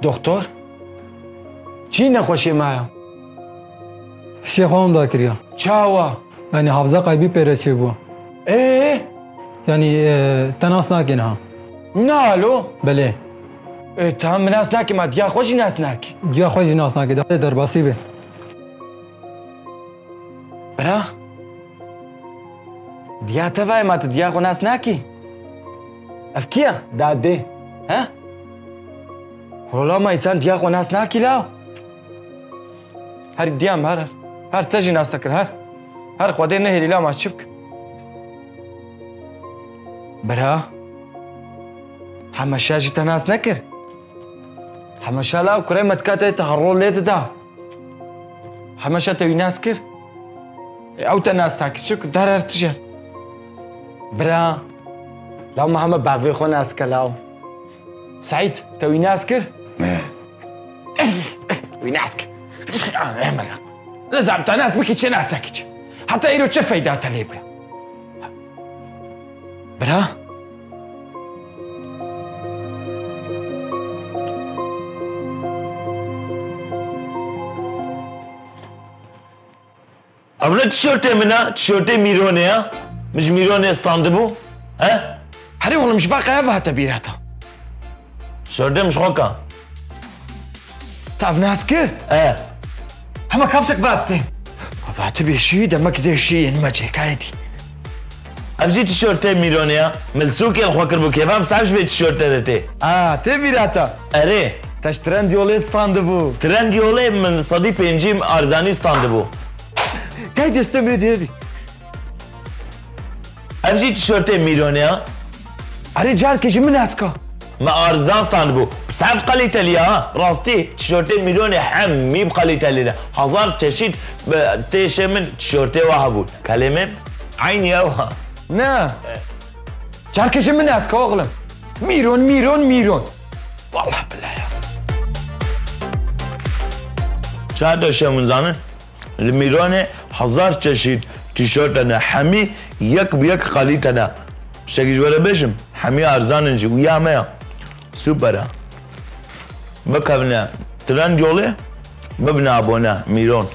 دکتر چی نخوشی مایا؟ شیخ هم دا کریا چاوا؟ یعنی حافظه قیبی پیره چی بو یعنی تناس ناکن ها نالو؟ بله تا هم ناس ناکی ما دیا خوشی ناس ناکی جا خوشی ناس ناکی در باسی به برا دیا تفای ما تو دیا خو ناس ناکی افکیه داده ها؟ خلا ما انسان دیا خو ناس ناکی لاو هر دیام هر تجی ناس نکر هر خواده نهیلی لاو ما شبک برا حمشا جی تناس نکر حمشا لاو کرای متکاته تهرول لیت دا حمشا توی ناس کر او تناس تاکی شبک دار هر تجر برا لاو محمد باوی خو ناس کر لاو سعيد توي ناس كر؟ توي ناس كر لا زعمت ناس بكي تشي ناس ناكيتش حتى إيرو تشي فايداتها لي برا أبنا تشورتي منا تشورتي ميروني ها مش ميروني استاندبو ها هري والله مش باقي أبها تبيراتها تشورتي مش خوكا تعرف ناس كر؟ هما كابسك باستين بعتبي شي دمك زي شي يعني ما جاي كايتي أبجي تشورتي ميروني ها ملسوكي الخوكر بو كيفام سابش بي تشورتي دتي تبيراتا أري تاش ترند يولي استاندبو ترند يولي من صدي بينجيم أرزاني استاندبو كايت يستمر ديدي أبجي تشورتي ميروني ها أري جار كيجي من أسكا ما أرزان استاندبو بسعف قليتا لي ها راستي تشورتي ميروني حمي بقليتا لي هزار تشيت تيشي من تشورتي وهبول كلمة عيني أوها نا جار كيجي من أسكا أغلم ميرون والله بالله يا شاید داشته منزانه لمیرانه هزار چشید تیشرتنه همی یک بیک خالیتنه شکیش بره بشم همی ارزانه جی ویا همه سوپره بکبنه ترند یوله ببنه ابونه میرون